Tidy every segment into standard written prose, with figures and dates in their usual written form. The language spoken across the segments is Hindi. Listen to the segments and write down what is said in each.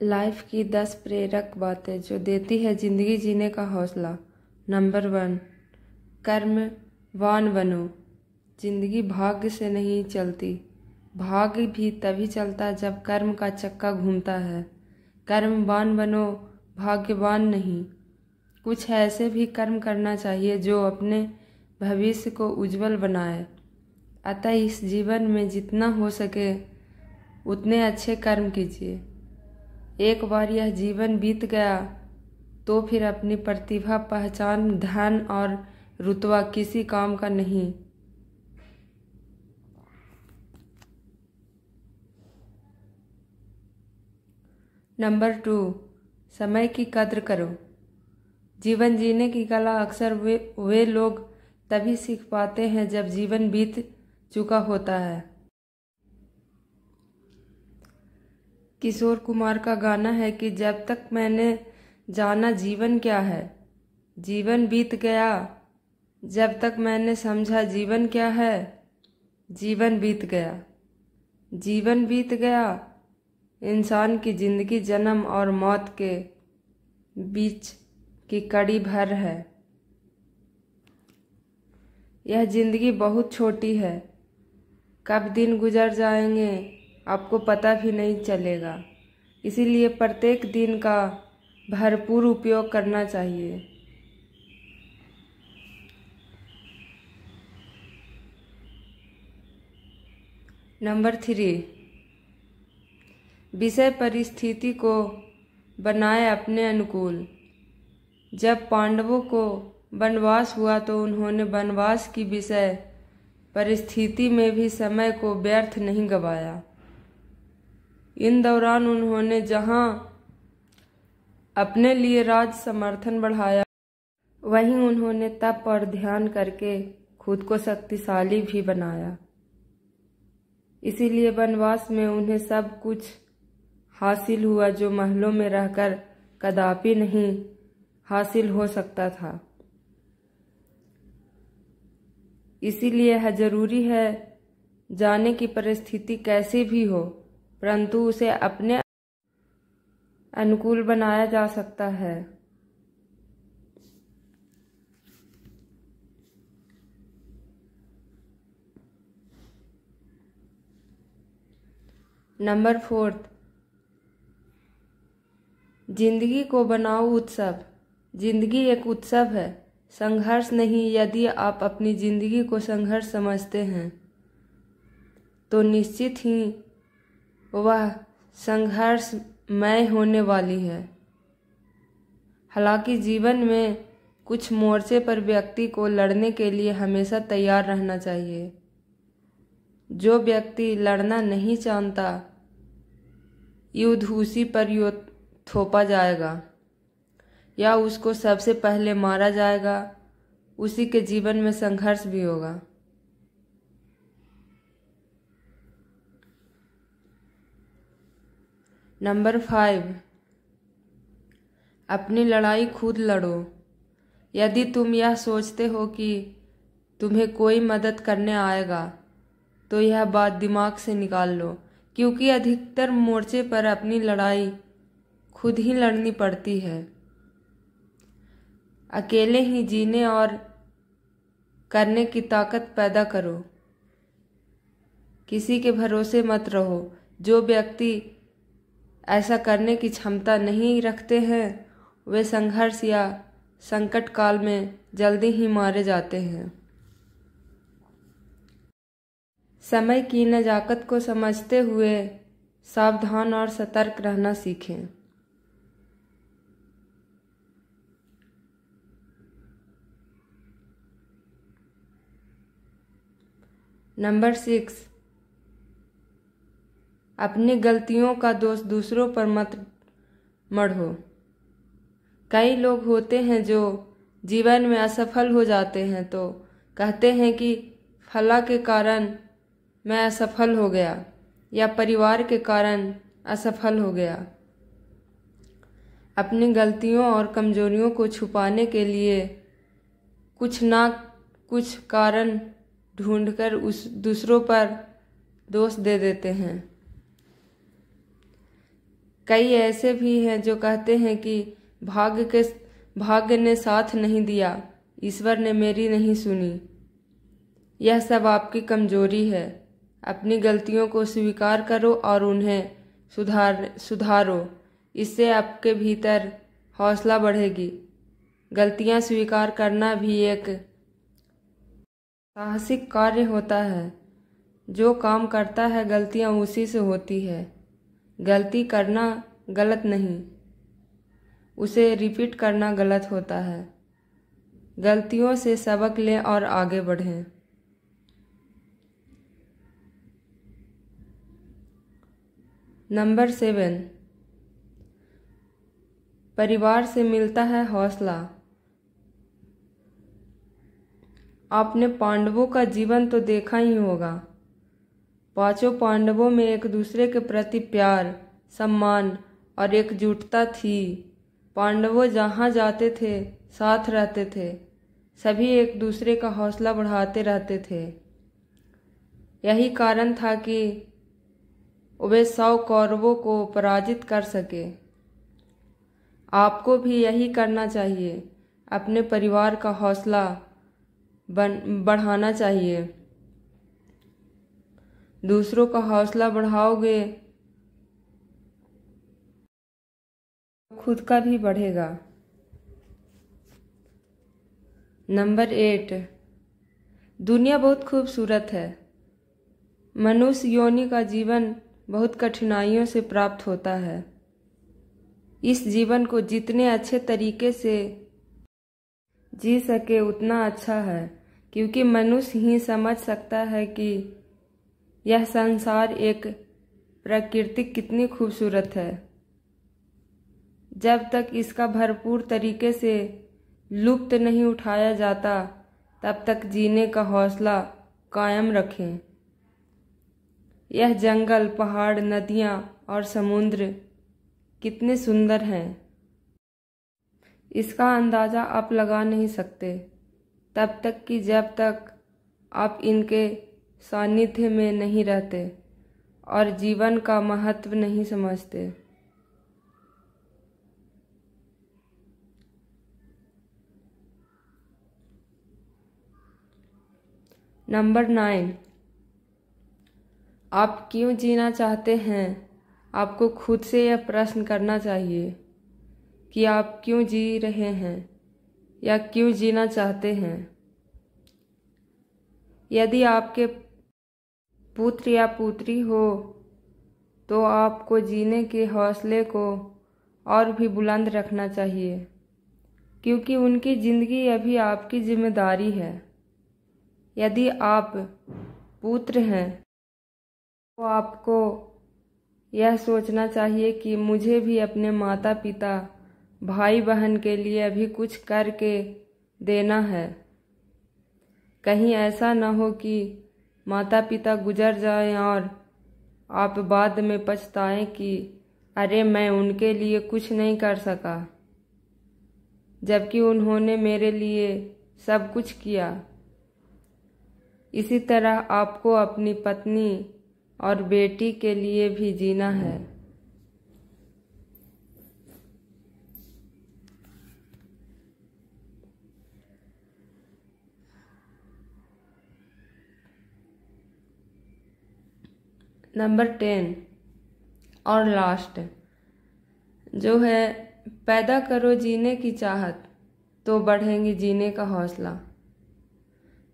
लाइफ की 10 प्रेरक बातें जो देती है जिंदगी जीने का हौसला। नंबर 1, कर्मवान बनो। जिंदगी भाग्य से नहीं चलती, भाग्य भी तभी चलता जब कर्म का चक्का घूमता है। कर्मवान बनो, भाग्यवान नहीं। कुछ ऐसे भी कर्म करना चाहिए जो अपने भविष्य को उज्जवल बनाए। अतः इस जीवन में जितना हो सके उतने अच्छे कर्म कीजिए। एक बार यह जीवन बीत गया तो फिर अपनी प्रतिभा, पहचान, धन और रुतबा किसी काम का नहीं। नंबर 2, समय की कद्र करो। जीवन जीने की कला अक्सर वे लोग तभी सीख पाते हैं जब जीवन बीत चुका होता है। किशोर कुमार का गाना है कि जब तक मैंने जाना जीवन क्या है, जीवन बीत गया। जब तक मैंने समझा जीवन क्या है, जीवन बीत गया। जीवन बीत गया। इंसान की जिंदगी जन्म और मौत के बीच की कड़ी भर है। यह जिंदगी बहुत छोटी है, कब दिन गुजर जाएंगे आपको पता भी नहीं चलेगा। इसीलिए प्रत्येक दिन का भरपूर उपयोग करना चाहिए। नंबर 3, विषय परिस्थिति को बनाए अपने अनुकूल। जब पांडवों को वनवास हुआ तो उन्होंने वनवास की विषय परिस्थिति में भी समय को व्यर्थ नहीं गवाया। इन दौरान उन्होंने जहां अपने लिए राज समर्थन बढ़ाया, वहीं उन्होंने तप और ध्यान करके खुद को शक्तिशाली भी बनाया। इसीलिए वनवास में उन्हें सब कुछ हासिल हुआ जो महलों में रहकर कदापि नहीं हासिल हो सकता था। इसीलिए यह जरूरी है जाने की परिस्थिति कैसी भी हो, परंतु उसे अपने अनुकूल बनाया जा सकता है। नंबर 4, जिंदगी को बनाओ उत्सव। जिंदगी एक उत्सव है, संघर्ष नहीं। यदि आप अपनी जिंदगी को संघर्ष समझते हैं तो निश्चित ही वह संघर्षमय होने वाली है। हालांकि जीवन में कुछ मोर्चे पर व्यक्ति को लड़ने के लिए हमेशा तैयार रहना चाहिए। जो व्यक्ति लड़ना नहीं जानता, युद्ध उसी पर थोपा जाएगा या उसको सबसे पहले मारा जाएगा। उसी के जीवन में संघर्ष भी होगा। नंबर 5, अपनी लड़ाई खुद लड़ो। यदि तुम यह सोचते हो कि तुम्हें कोई मदद करने आएगा तो यह बात दिमाग से निकाल लो, क्योंकि अधिकतर मोर्चे पर अपनी लड़ाई खुद ही लड़नी पड़ती है। अकेले ही जीने और करने की ताकत पैदा करो। किसी के भरोसे मत रहो। जो व्यक्ति ऐसा करने की क्षमता नहीं रखते हैं वे संघर्ष या संकट काल में जल्दी ही मारे जाते हैं। समय की नजाकत को समझते हुए सावधान और सतर्क रहना सीखें। नंबर 6, अपनी गलतियों का दोष दूसरों पर मत मढ़ो। कई लोग होते हैं जो जीवन में असफल हो जाते हैं तो कहते हैं कि फला के कारण मैं असफल हो गया या परिवार के कारण असफल हो गया। अपनी गलतियों और कमजोरियों को छुपाने के लिए कुछ ना कुछ कारण ढूंढकर उस दूसरों पर दोष दे देते हैं। कई ऐसे भी हैं जो कहते हैं कि भाग्य ने साथ नहीं दिया, ईश्वर ने मेरी नहीं सुनी। यह सब आपकी कमजोरी है। अपनी गलतियों को स्वीकार करो और उन्हें सुधारो। इससे आपके भीतर हौसला बढ़ेगी। गलतियां स्वीकार करना भी एक साहसिक कार्य होता है। जो काम करता है गलतियां उसी से होती है। गलती करना गलत नहीं, उसे रिपीट करना गलत होता है। गलतियों से सबक लें और आगे बढ़ें। नंबर 7, परिवार से मिलता है हौसला। आपने पांडवों का जीवन तो देखा ही होगा। 5 पांडवों में एक दूसरे के प्रति प्यार, सम्मान और एकजुटता थी। पांडवों जहाँ जाते थे साथ रहते थे। सभी एक दूसरे का हौसला बढ़ाते रहते थे। यही कारण था कि वे 100 कौरवों को पराजित कर सके। आपको भी यही करना चाहिए। अपने परिवार का हौसला बढ़ाना चाहिए। दूसरों का हौसला बढ़ाओगे, खुद का भी बढ़ेगा। नंबर 8, दुनिया बहुत खूबसूरत है। मनुष्य योनि का जीवन बहुत कठिनाइयों से प्राप्त होता है। इस जीवन को जितने अच्छे तरीके से जी सके उतना अच्छा है, क्योंकि मनुष्य ही समझ सकता है कि यह संसार एक प्रकृति कितनी खूबसूरत है। जब तक इसका भरपूर तरीके से लुत्फ नहीं उठाया जाता, तब तक जीने का हौसला कायम रखें। यह जंगल, पहाड़, नदियाँ और समुद्र कितने सुंदर हैं, इसका अंदाज़ा आप लगा नहीं सकते तब तक कि जब तक आप इनके सानिध्य में नहीं रहते और जीवन का महत्व नहीं समझते। नंबर 9, आप क्यों जीना चाहते हैं? आपको खुद से यह प्रश्न करना चाहिए कि आप क्यों जी रहे हैं या क्यों जीना चाहते हैं। यदि आपके पुत्र या पुत्री हो तो आपको जीने के हौसले को और भी बुलंद रखना चाहिए, क्योंकि उनकी जिंदगी अभी आपकी जिम्मेदारी है। यदि आप पुत्र हैं तो आपको यह सोचना चाहिए कि मुझे भी अपने माता पिता, भाई बहन के लिए अभी कुछ करके देना है। कहीं ऐसा न हो कि माता पिता गुजर जाएं और आप बाद में पछताएं कि अरे मैं उनके लिए कुछ नहीं कर सका, जबकि उन्होंने मेरे लिए सब कुछ किया। इसी तरह आपको अपनी पत्नी और बेटी के लिए भी जीना है। नंबर 10 और लास्ट जो है, पैदा करो जीने की चाहत तो बढ़ेंगे जीने का हौसला।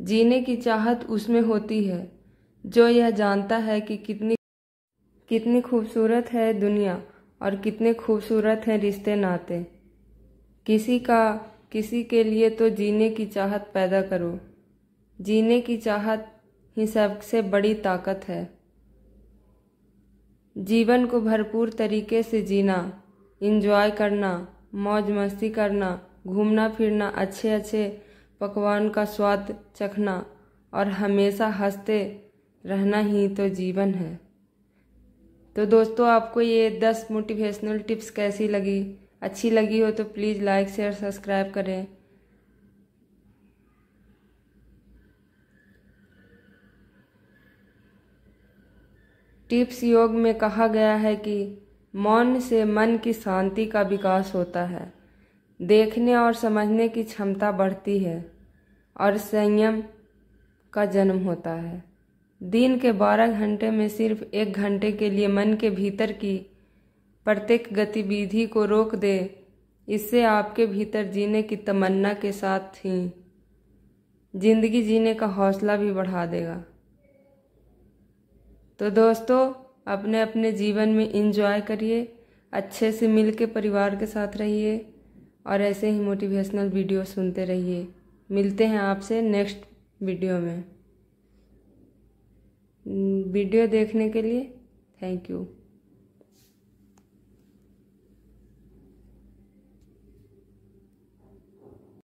जीने की चाहत उसमें होती है जो यह जानता है कि कितनी खूबसूरत है दुनिया और कितने खूबसूरत हैं रिश्ते नाते। किसी के लिए तो जीने की चाहत पैदा करो। जीने की चाहत ही सबसे बड़ी ताकत है। जीवन को भरपूर तरीके से जीना, एंजॉय करना, मौज मस्ती करना, घूमना फिरना, अच्छे अच्छे पकवान का स्वाद चखना और हमेशा हंसते रहना ही तो जीवन है। तो दोस्तों, आपको ये 10 मोटिवेशनल टिप्स कैसी लगी? अच्छी लगी हो तो प्लीज़ लाइक शेयर सब्सक्राइब करें। टिप्स योग में कहा गया है कि मौन से मन की शांति का विकास होता है, देखने और समझने की क्षमता बढ़ती है और संयम का जन्म होता है। दिन के 12 घंटे में सिर्फ 1 घंटे के लिए मन के भीतर की प्रत्येक गतिविधि को रोक दे। इससे आपके भीतर जीने की तमन्ना के साथ ही जिंदगी जीने का हौसला भी बढ़ा देगा। तो दोस्तों, अपने अपने जीवन में एंजॉय करिए, अच्छे से मिल के परिवार के साथ रहिए और ऐसे ही मोटिवेशनल वीडियो सुनते रहिए। मिलते हैं आपसे नेक्स्ट वीडियो में। वीडियो देखने के लिए थैंक यू।